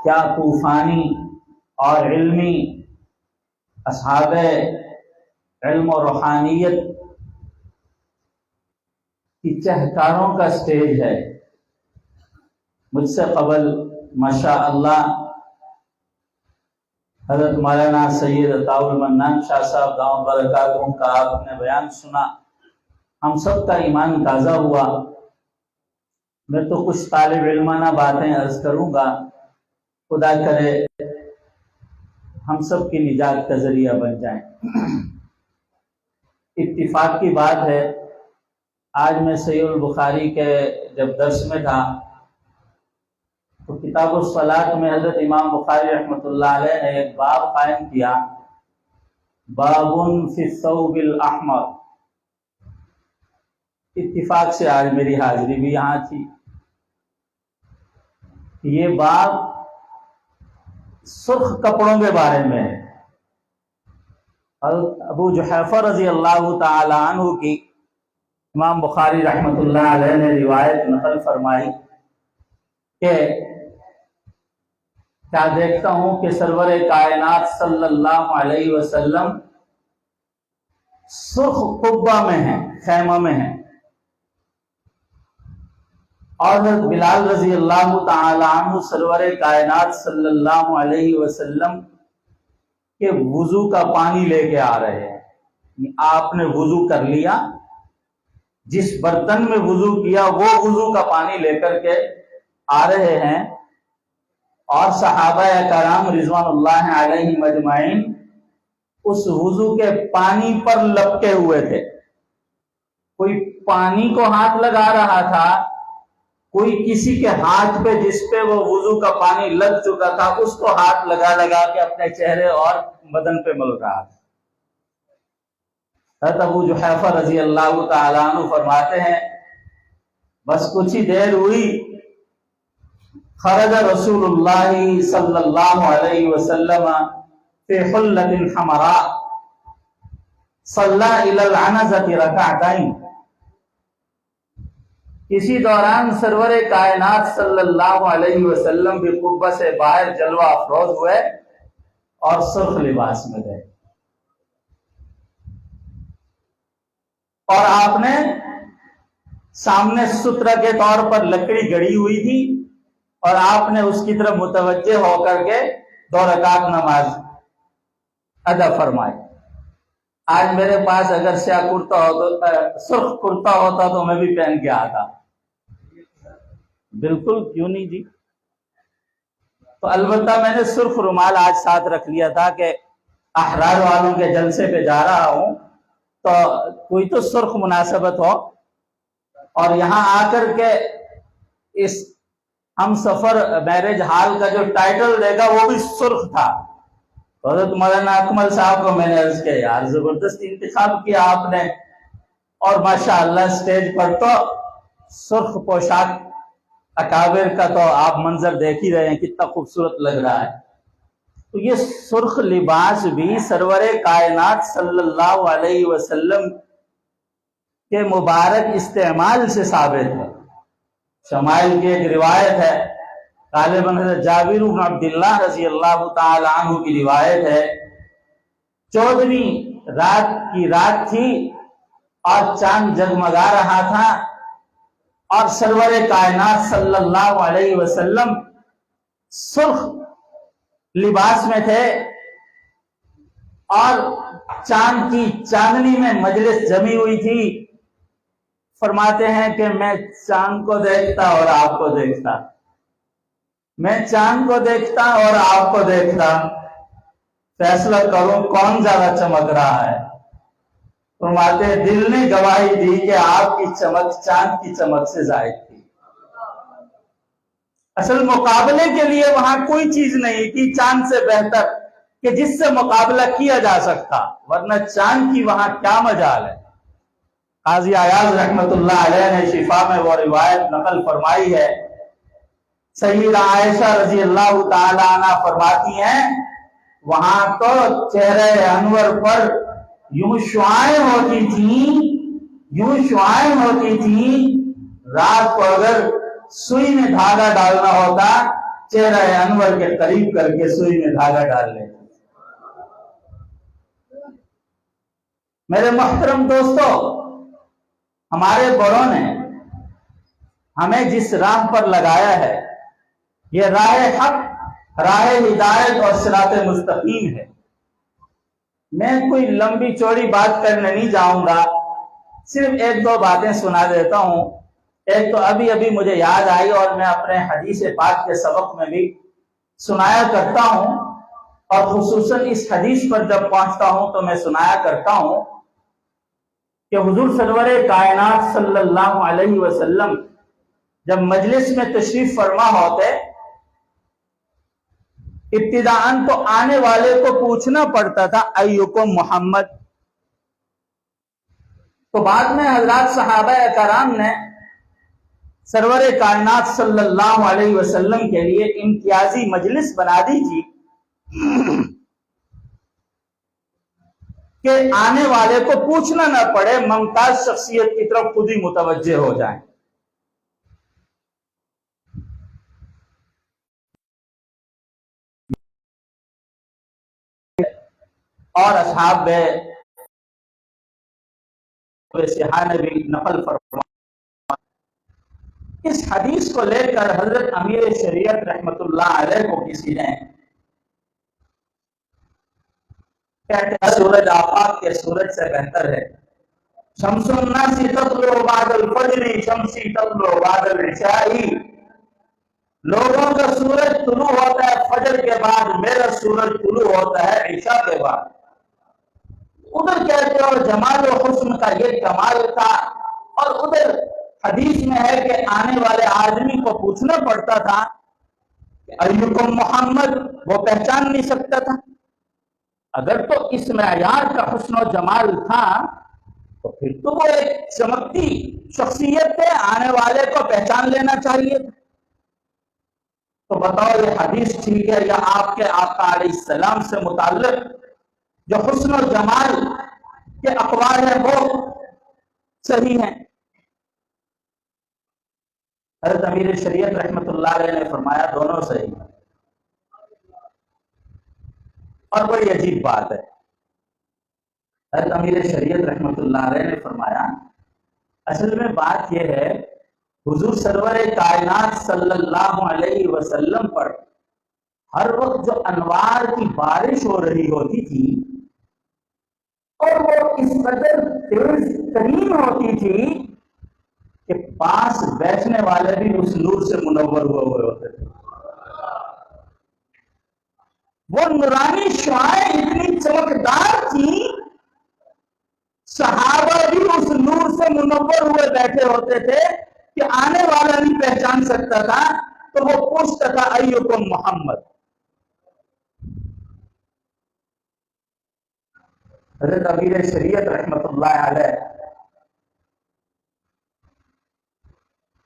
کیا طوفانی اور علمی اصحاب علم و روحانیت کی چہکاروں کا سٹیج ہے۔ مجھ سے قبل ماشاء اللہ حضرت مولانا سید عطاء المنان شاہ صاحب دامت برکاتہم کا آپ نے بیان سنا، ہم سب کا ایمان تازہ ہوا۔ میں تو کچھ طالب علمانہ باتیں عرض کروں گا، خدا کرے ہم سب کی نجات کا ذریعہ بن جائیں۔ اتفاق کی بات ہے، آج میں صحیح البخاری کے جب درس میں تھا تو کتاب الصلاۃ میں حضرت امام بخاری رحمۃ اللہ علیہ نے ایک باب قائم کیا، باب فی الثوب الاحمر۔ اتفاق سے آج میری حاضری بھی یہاں تھی۔ یہ باب سرخ کپڑوں کے بارے میں ہے۔ ابو جحیفہ رضی اللہ تعالی عنہ کی امام بخاری رحمۃ اللہ علیہ نے روایت نقل فرمائی کہ کیا دیکھتا ہوں کہ سرور کائنات صلی اللہ علیہ وسلم سرخ قبہ میں ہیں، خیمہ میں ہیں، اور حضرت بلال رضی اللہ تعالی عنہ سرور کائنات صلی اللہ علیہ وسلم کے وضو کا پانی لے کے آ رہے ہیں۔ آپ نے وضو کر لیا، جس برتن میں وضو کیا وہ وضو کا پانی لے کر کے آ رہے ہیں، اور صحابہ کرام رضوان اللہ علیہم اجمعین اس وضو کے پانی پر لپٹے ہوئے تھے۔ کوئی پانی کو ہاتھ لگا رہا تھا، کوئی کسی کے ہاتھ پہ جس پہ وہ وضو کا پانی لگ چکا تھا اس کو ہاتھ لگا لگا کے اپنے چہرے اور بدن پہ مل رہا تھا۔ حضرت ابو جحیفہ رضی اللہ تعالیٰ عنہ فرماتے ہیں بس کچھ ہی دیر ہوئی، خرج رسول اللہ صلی اللہ علیہ وسلم فی حلۃ حمراء صلی الی العنزۃ رکعتین۔ اسی دوران سرور کائنات صلی اللہ علیہ وسلم بھی قبہ سے باہر جلوہ افروز ہوئے اور سرخ لباس میں گئے، اور آپ نے سامنے سترہ کے طور پر لکڑی گڑی ہوئی تھی، اور آپ نے اس کی طرف متوجہ ہو کر کے 2 رکعت نماز ادا فرمائی۔ آج میرے پاس اگر سیاہ کرتا ہو تو سرخ کرتا ہوتا تو میں بھی پہن کے آتا۔ بالکل، کیوں نہیں جی۔ تو البتہ میں نے سرخ رومال آج ساتھ رکھ لیا تھا کہ احرار والوں کے جلسے پہ جا رہا ہوں تو کوئی تو سرخ مناسبت ہو، اور یہاں آ کر کے اس ہم سفر میرج ہال کا جو ٹائٹل دے گا وہ بھی سرخ تھا۔ حضرت مولانا اکمل صاحب کو میں نے عرض کیا یار زبردست انتخاب کیا آپ نے، اور ماشاءاللہ اسٹیج پر تو سرخ پوشاک اکابر کا تو آپ منظر دیکھ ہی رہے ہیں، کتنا خوبصورت لگ رہا ہے۔ تو یہ سرخ لباس بھی سرور کائنات صلی اللہ علیہ وسلم کے مبارک استعمال سے ثابت ہے۔ شمائل کی ایک روایت ہے، غالباً حضرت جابر بن عبداللہ رضی اللہ تعالی عنہ کی روایت ہے، 14ویں رات کی رات تھی اور چاند جگمگا رہا تھا، اور سرور کائنات صلی اللہ علیہ وسلم سرخ لباس میں تھے، اور چاند کی چاندنی میں مجلس جمی ہوئی تھی۔ فرماتے ہیں کہ میں چاند کو دیکھتا اور آپ کو دیکھتا، میں چاند کو دیکھتا اور آپ کو دیکھتا، فیصلہ کروں کون زیادہ چمک رہا ہے۔ فرماتے ہیں دل نے گواہی دی کہ آپ کی چمک چاند کی چمک سے زائد تھی۔ اصل مقابلے کے لیے وہاں کوئی چیز نہیں تھی چاند سے بہتر کہ جس سے مقابلہ کیا جا سکتا، ورنہ چاند کی وہاں کیا مجال ہے۔ قاضی عیاض رحمت اللہ علیہ نے شفا میں وہ روایت نقل فرمائی ہے، سیدہ عائشہ رضی اللہ تعالی عنہ فرماتی ہیں وہاں تو چہرے انور پر یوں شعائیں ہوتی تھیں، یوں شعائیں ہوتی تھیں، رات کو اگر سوئی میں دھاگا ڈالنا ہوتا چہرہ انور کے قریب کر کے سوئی میں دھاگا ڈال لیتے۔ میرے محترم دوستو، ہمارے بڑوں نے ہمیں جس راہ پر لگایا ہے یہ راہ حق، راہ ہدایت اور صراط مستقیم ہے۔ میں کوئی لمبی چوڑی بات کرنے نہیں جاؤں گا، صرف ایک دو باتیں سنا دیتا ہوں۔ ایک تو ابھی ابھی مجھے یاد آئی اور میں اپنے حدیث پاک کے سبق میں بھی سنایا کرتا ہوں، اور خصوصاً اس حدیث پر جب پہنچتا ہوں تو میں سنایا کرتا ہوں کہ حضور سرور کائنات صلی اللہ علیہ وسلم جب مجلس میں تشریف فرما ہوتے، ابتداءً تو آنے والے کو پوچھنا پڑتا تھا ایکم محمد، تو بعد میں حضرات صحابہ کرام نے سرور کائنات صلی اللہ علیہ وسلم کے لیے امتیازی مجلس بنا دی تھی کہ آنے والے کو پوچھنا نہ پڑے، ممتاز شخصیت کی طرف خود ہی متوجہ ہو جائیں۔ اور اصحاب نے بھی نقل فرما، اس حدیث کو لے کر حضرت امیر شریعت رحمت اللہ علیہ کو کسی نے کہتے سورج آفاق کے سورج سے بہتر ہے، شمس الناس تطلع بعد الفجر شمسی تطلع بعد العشاء، لوگوں کا سورج طلوع ہوتا ہے فجر کے بعد، میرا سورج طلوع ہوتا ہے عشاء کے بعد۔ ادھر کہتے اور جمال و حسن کا یہ کمال تھا، اور ادھر حدیث میں ہے کہ آنے والے آدمی کو پوچھنا پڑتا تھا کہ ایکم محمد، وہ پہچان نہیں سکتا تھا۔ اگر تو اس معیار کا حسن و جمال تھا تو پھر تو وہ ایک چمکتی شخصیت ہے، آنے والے کو پہچان لینا چاہیے تھا۔ تو بتاؤ یہ حدیث ٹھیک ہے یا آپ کے آقا علیہ السلام سے متعلق جو حسن و جمال کے اقوال ہیں وہ صحیح ہیں؟ حضرت امیر شریعت رحمت اللہ علیہ نے فرمایا دونوں صحیح ہیں۔ اور بڑی عجیب بات ہے، حضرت امیر شریعت رحمت اللہ علیہ نے فرمایا اصل میں بات یہ ہے، حضور سرور کائنات صلی اللہ علیہ وسلم پر ہر وقت جو انوار کی بارش ہو رہی ہوتی تھی اور وہ اس قدر تیز ترین ہوتی تھی کہ پاس بیٹھنے والے بھی اس نور سے منور ہوئے ہوتے تھے۔ وہ نورانی شعائیں اتنی چمکدار تھیں، صحابہ بھی اس نور سے منور ہوئے بیٹھے ہوتے تھے کہ آنے والا نہیں پہچان سکتا تھا، تو وہ پوچھتا تھا ایکم محمد۔ حضرت امیر شریعت رحمت اللہ علیہ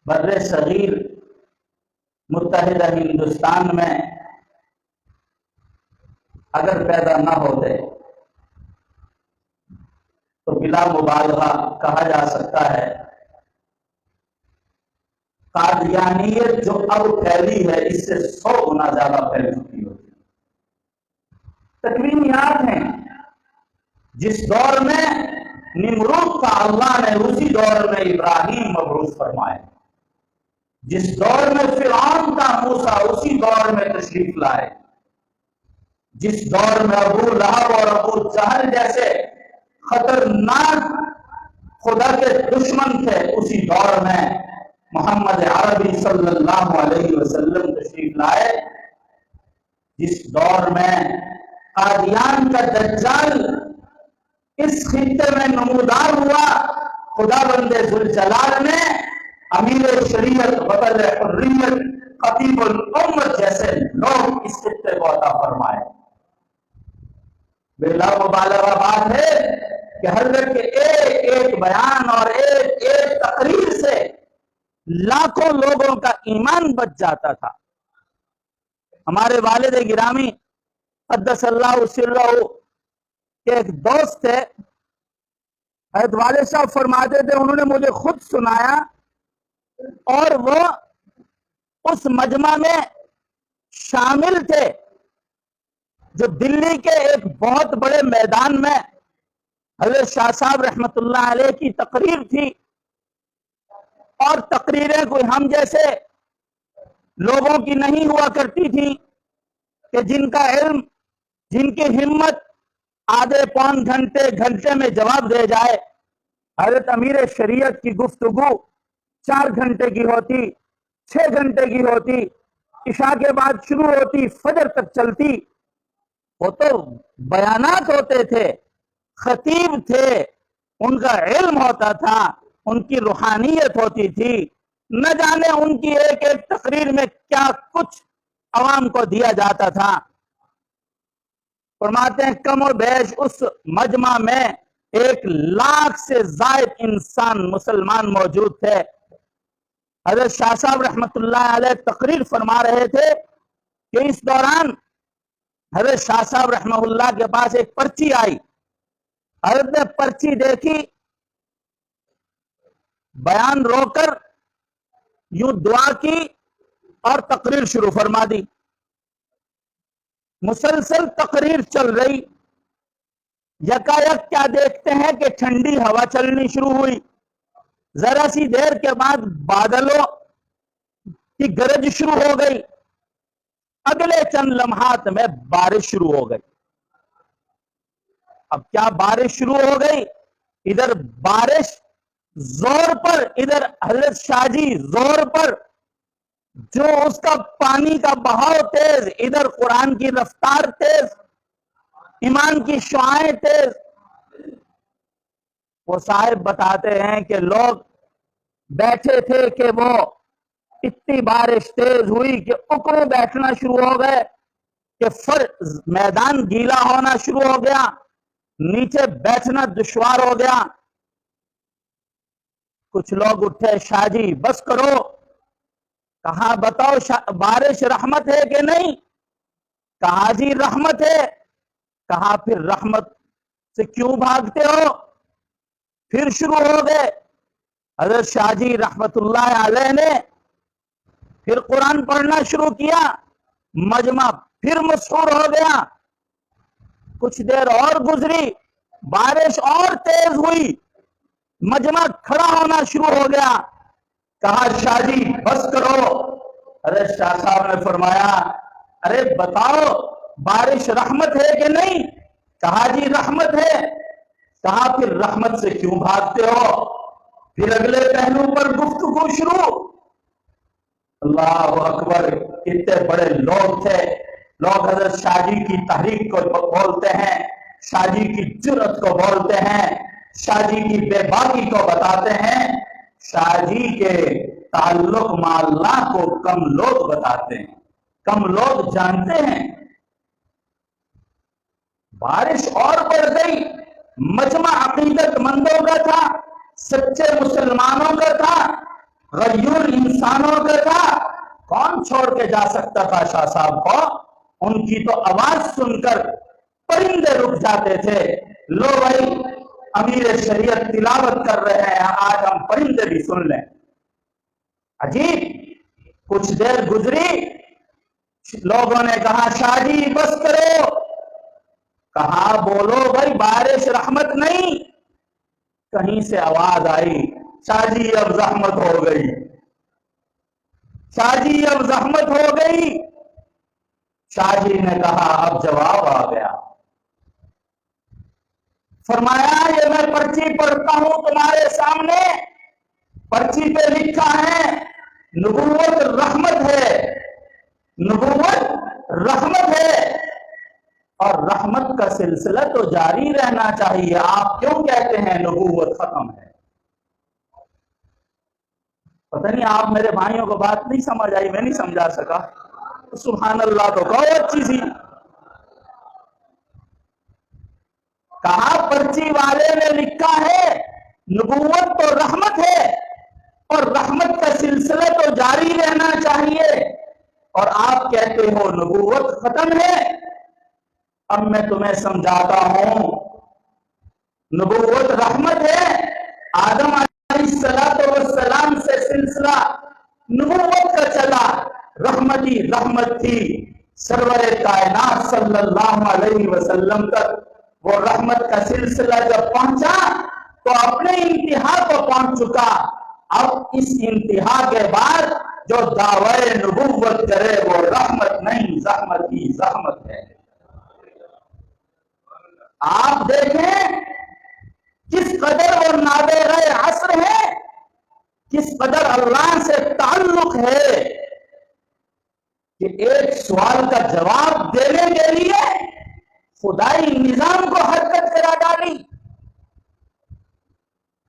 بر صغیر متحدہ ہندوستان میں اگر پیدا نہ ہوتے تو بلا مبالغہ کہا جا سکتا ہے قادیانیت جو اب پھیلی ہے اس سے 100 گنا زیادہ پھیل چکی ہوتی۔ تکوینیات ہیں، جس دور میں نمرود تھا اللہ نے اسی دور میں ابراہیم مبعوث فرمائے، جس دور میں فرعون تھا موسیٰ اسی دور میں تشریف لائے، جس دور میں ابو لہب اور ابو جہل جیسے خطرناک خدا کے دشمن تھے اسی دور میں محمد عربی صلی اللہ علیہ وسلم تشریف لائے، جس دور میں قادیان کا دجال اس خطے میں نمودار ہوا، خدا بند ذوالجلال نے امیر شریعت بدل حریت خطیب الامت جیسے لوگ اس خطے کو عطا فرمائے۔ بلا مبالغہ بات ہے کہ حضرت کے ایک ایک بیان اور ایک ایک تقریر سے لاکھوں لوگوں کا ایمان بچ جاتا تھا۔ ہمارے والد گرامی قدس اللہ سرہ کے ایک دوست تھے، حضرت والد صاحب فرماتے تھے انہوں نے مجھے خود سنایا، اور وہ اس مجمع میں شامل تھے، جو دلی کے ایک بہت بڑے میدان میں حضرت شاہ صاحب رحمت اللہ علیہ کی تقریر تھی، اور تقریریں کوئی ہم جیسے لوگوں کی نہیں ہوا کرتی تھی کہ جن کا علم، جن کی ہمت آدھے پون گھنٹے میں جواب دے جائے۔ حضرت امیر شریعت کی گفتگو 4 گھنٹے کی ہوتی، 6 گھنٹے کی ہوتی، عشاء کے بعد شروع ہوتی، فجر تک چلتی۔ وہ تو بیانات ہوتے تھے، خطیب تھے، ان کا علم ہوتا تھا، ان کی روحانیت ہوتی تھی، نہ جانے ان کی ایک ایک تقریر میں کیا کچھ عوام کو دیا جاتا تھا۔ فرماتے ہیں کم و بیش اس مجمع میں 1,00,000 سے زائد انسان مسلمان موجود تھے۔ حضرت شاہ صاحب رحمت اللہ علیہ تقریر فرما رہے تھے کہ اس دوران حضرت شاہ صاحب رحمہ اللہ کے پاس ایک پرچی آئی۔ حضرت نے پرچی دیکھی، بیان رو کر یوں دعا کی اور تقریر شروع فرما دی۔ مسلسل تقریر چل رہی، یکایک کیا دیکھتے ہیں کہ ٹھنڈی ہوا چلنی شروع ہوئی، ذرا سی دیر کے بعد بادلوں کی گرج شروع ہو گئی، اگلے چند لمحات میں بارش شروع ہو گئی۔ اب کیا بارش شروع ہو گئی، ادھر بارش زور پر، ادھر حضرت شاہ جی زور پر، جو اس کا پانی کا بہاؤ تیز، ادھر قرآن کی رفتار تیز، ایمان کی شعائیں تیز۔ وہ صاحب بتاتے ہیں کہ لوگ بیٹھے تھے کہ وہ اتنی بارش تیز ہوئی کہ اکڑوں بیٹھنا شروع ہو گئے، کہ میدان گیلا ہونا شروع ہو گیا، نیچے بیٹھنا دشوار ہو گیا۔ کچھ لوگ اٹھے، شاہ جی بس کرو۔ کہا بتاؤ بارش رحمت ہے کہ نہیں؟ کہا جی رحمت ہے۔ کہا پھر رحمت سے کیوں بھاگتے ہو؟ پھر شروع ہو گئے۔ حضرت شاہ جی رحمت اللہ علیہ نے پھر قرآن پڑھنا شروع کیا، مجمع پھر مسحور ہو گیا۔ کچھ دیر اور گزری، بارش اور تیز ہوئی، مجمع کھڑا ہونا شروع ہو گیا۔ کہا شاہ جی بس کرو۔ حضرت شاہ صاحب نے فرمایا ارے بتاؤ بارش رحمت ہے کہ نہیں؟ کہا جی رحمت ہے۔ کہا پھر رحمت سے کیوں بھاگتے ہو؟ پھر اگلے پہلو پر گفتگو شروع۔ اللہ اکبر، کتنے بڑے لوگ تھے۔ لوگ حضرت شاہ جی کی تحریک کو بولتے ہیں، شاہ جی کی جرأت کو بولتے ہیں، شاہ جی کی بے باکی کو بتاتے ہیں۔ شاہ جی کے تعلق مع اللہ کو کم لوگ بتاتے ہیں، کم لوگ جانتے ہیں۔ بارش اور بڑھ گئی، مجمع عقیدت مندوں کا تھا، سچے مسلمانوں کا تھا، غیور انسانوں کا تھا۔ کون چھوڑ کے جا سکتا تھا شاہ صاحب کو؟ ان کی تو آواز سن کر پرندے رک جاتے تھے۔ لو بھائی امیر شریعت تلاوت کر رہے ہیں، آج ہم پرندے بھی سن لیں۔ عجیب، کچھ دیر گزری، لوگوں نے کہا شاہ جی بس کرو۔ کہا بولو بھائی بارش رحمت نہیں؟ کہیں سے آواز آئی شاہ جی اب زحمت ہو گئی، شاہ جی اب زحمت ہو گئی۔ شاہ جی نے کہا اب جواب آ گیا۔ فرمایا یہ میں پرچی پڑھتا ہوں تمہارے سامنے، پرچی پہ لکھا ہے نبوت رحمت ہے، نبوت رحمت ہے، اور رحمت کا سلسلہ تو جاری رہنا چاہیے۔ آپ کیوں کہتے ہیں نبوت ختم ہے؟ پتہ نہیں آپ میرے بھائیوں کو بات نہیں سمجھ آئی، میں نہیں سمجھا سکا۔ سبحان اللہ تو کہو اچھی سی۔ کہا پرچی والے نے لکھا ہے نبوت تو رحمت ہے، اور رحمت کا سلسلہ تو جاری رہنا چاہیے، اور آپ کہتے ہو نبوت ختم ہے۔ اب میں تمہیں سمجھاتا ہوں، نبوت رحمت ہے۔ آدم علیہ السلام سے سلسلہ نبوت کا چلا، رحمتی رحمت تھی سرور کائنات صلی اللہ علیہ وسلم تک۔ وہ رحمت کا سلسلہ جب پہنچا تو اپنے انتہا کو پہنچ چکا۔ اب اس انتہا کے بعد جو دعوی نبوت کرے وہ رحمت نہیں، زحمت ہی زحمت ہے۔ آپ دیکھیں کس قدر وہ نابغہ عصر ہے، کس قدر اللہ سے تعلق ہے کہ ایک سوال کا جواب دینے کے لیے خدائی نظام کو حرکت کرا ڈالی۔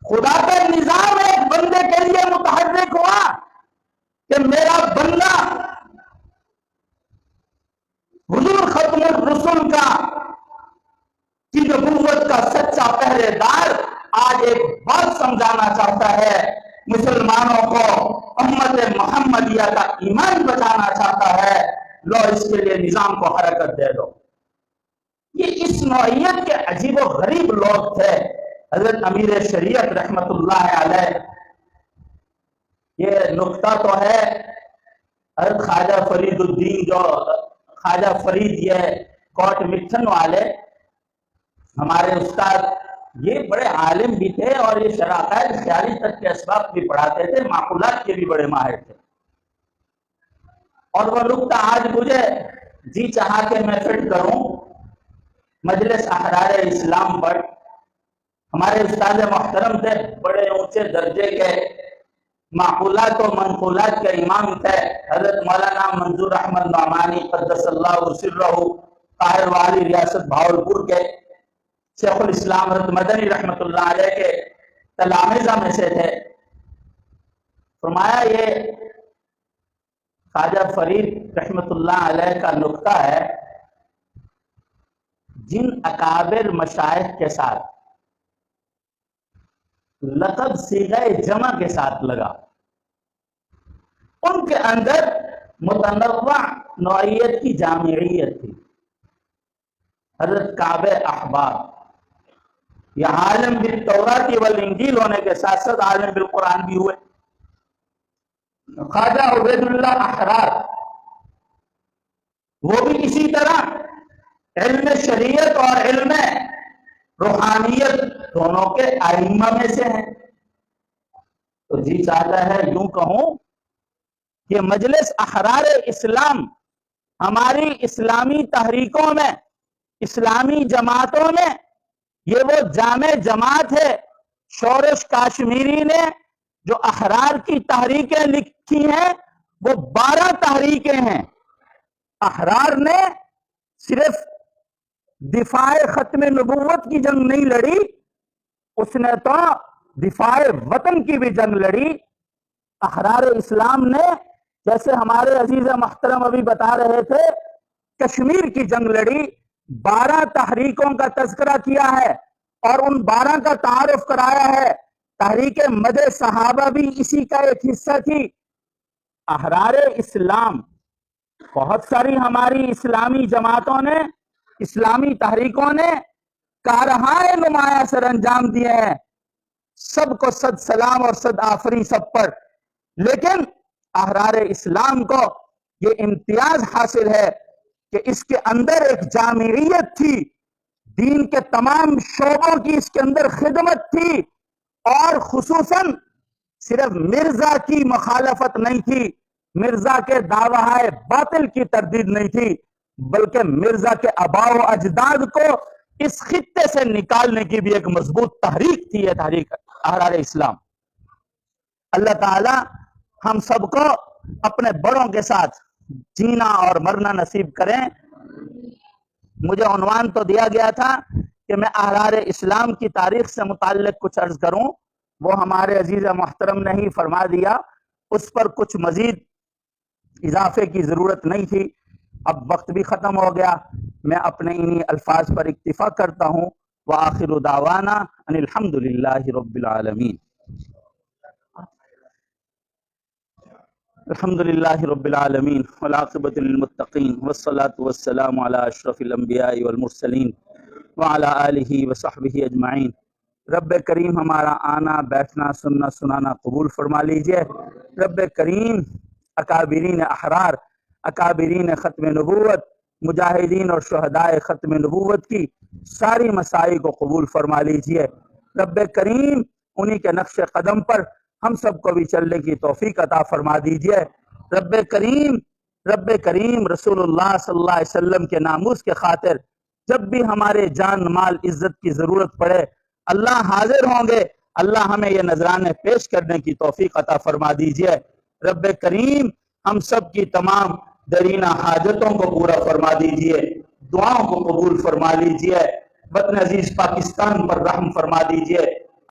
خدا کا نظام ایک بندے کے لیے متحرک ہوا کہ میرا بندہ حضور ختم الرسل کا کی نبوت کا سچا پہرے دار آج ایک بات سمجھانا چاہتا ہے، مسلمانوں کو امت محمدیہ کا ایمان بچانا چاہتا ہے، لو اس کے لیے نظام کو حرکت دے دو۔ یہ اس نوعیت کے عجیب و غریب لوگ تھے۔ حضرت امیر شریعت رحمت اللہ علیہ، یہ نقطہ تو ہے، حضرت خواجہ فرید الدین جو خواجہ فرید یہ کوٹ مٹھن والے ہمارے استاد، یہ بڑے عالم بھی تھے اور یہ شرائط خیالی تک کے اسباب بھی پڑھاتے تھے، معقولات کے بھی بڑے ماہر تھے۔ اور وہ نقطہ آج مجھے جی چاہا کہ میں فٹ کروں مجلس احرار اسلام پر۔ ہمارے استاد محترم تھے، بڑے اونچے درجے کے معقولات و منقولات کے امام تھے، حضرت مولانا منظور احمد نعمانی قدس اللہ سرہ، قاہر والی ریاست بھاولپور کے، شیخ الاسلام حضرت مدنی رحمت اللہ علیہ کے تلامذہ میں سے تھے۔ فرمایا یہ خواجہ فرید رحمت اللہ علیہ کا نقطہ ہے، جن اکابر مشائخ کے ساتھ لقب صیغہ جمع کے ساتھ لگا، ان کے اندر متنوع نوعیت کی جامعیت تھی۔ حضرت کعب احبار یہ عالم بالتوراۃ والانجیل ہونے کے ساتھ ساتھ عالم بالقرآن بھی ہوئے۔ خواجہ عبید اللہ احرار وہ بھی اسی طرح علم شریعت اور علم روحانیت دونوں کے ائمہ میں سے ہیں۔ تو جی چاہتا ہے یوں کہوں کہ مجلس احرار اسلام ہماری اسلامی تحریکوں میں، اسلامی جماعتوں میں یہ وہ جامع جماعت ہے۔ شورش کاشمیری نے جو احرار کی تحریکیں لکھی ہیں وہ 12 تحریکیں ہیں۔ احرار نے صرف دفاع ختم نبوت کی جنگ نہیں لڑی، اس نے تو دفاع وطن کی بھی جنگ لڑی۔ احرار اسلام نے جیسے ہمارے عزیز محترم ابھی بتا رہے تھے کشمیر کی جنگ لڑی، 12 تحریکوں کا تذکرہ کیا ہے اور ان 12 کا تعارف کرایا ہے۔ تحریک مد صحابہ بھی اسی کا ایک حصہ تھی۔ احرار اسلام بہت ساری ہماری اسلامی جماعتوں نے، اسلامی تحریکوں نے کارہائے نمایاں سر انجام دیے ہیں، سب کو صد سلام اور صد آفرین سب پر، لیکن احرار اسلام کو یہ امتیاز حاصل ہے کہ اس کے اندر ایک جامعیت تھی، دین کے تمام شعبوں کی اس کے اندر خدمت تھی، اور خصوصاً صرف مرزا کی مخالفت نہیں تھی، مرزا کے دعویٰ باطل کی تردید نہیں تھی، بلکہ مرزا کے آباء و اجداد کو اس خطے سے نکالنے کی بھی ایک مضبوط تحریک تھی، یہ تحریک احرار اسلام۔ اللہ تعالی ہم سب کو اپنے بڑوں کے ساتھ جینا اور مرنا نصیب کریں۔ مجھے عنوان تو دیا گیا تھا کہ میں احرار اسلام کی تاریخ سے متعلق کچھ عرض کروں، وہ ہمارے عزیز محترم نے ہی فرما دیا، اس پر کچھ مزید اضافے کی ضرورت نہیں تھی۔ اب وقت بھی ختم ہو گیا، میں اپنے انہی الفاظ پر اکتفا کرتا ہوں۔ وآخر دعوانا ان الحمد للہ رب العالمین۔ الحمد للہ رب العالمین والعاقبۃ للمتقین والصلاة والسلام علی اشرف الانبیاء والمرسلین وعلی آلہ وصحبہ اجمعین۔ رب کریم ہمارا آنا، بیٹھنا، سننا، سنانا قبول فرما لیجئے۔ رب کریم اکابرین احرار، اکابرین ختم نبوت، مجاہدین اور شہدائے ختم نبوت کی ساری مساعی کو قبول فرما لیجئے۔ رب کریم انہی کے نقش قدم پر ہم سب کو بھی چلنے کی توفیق عطا فرما دیجئے۔ رب کریم رسول اللہ صلی اللہ علیہ وسلم کے ناموس کے خاطر جب بھی ہمارے جان مال عزت کی ضرورت پڑے اللہ حاضر ہوں گے، اللہ ہمیں یہ نذرانے پیش کرنے کی توفیق عطا فرما دیجئے۔ رب کریم ہم سب کی تمام درینہ حاجتوں کو پورا فرما دیجئے، دعاؤں کو قبول فرما لیجئے، وطن عزیز پاکستان پر رحم فرما دیجئے۔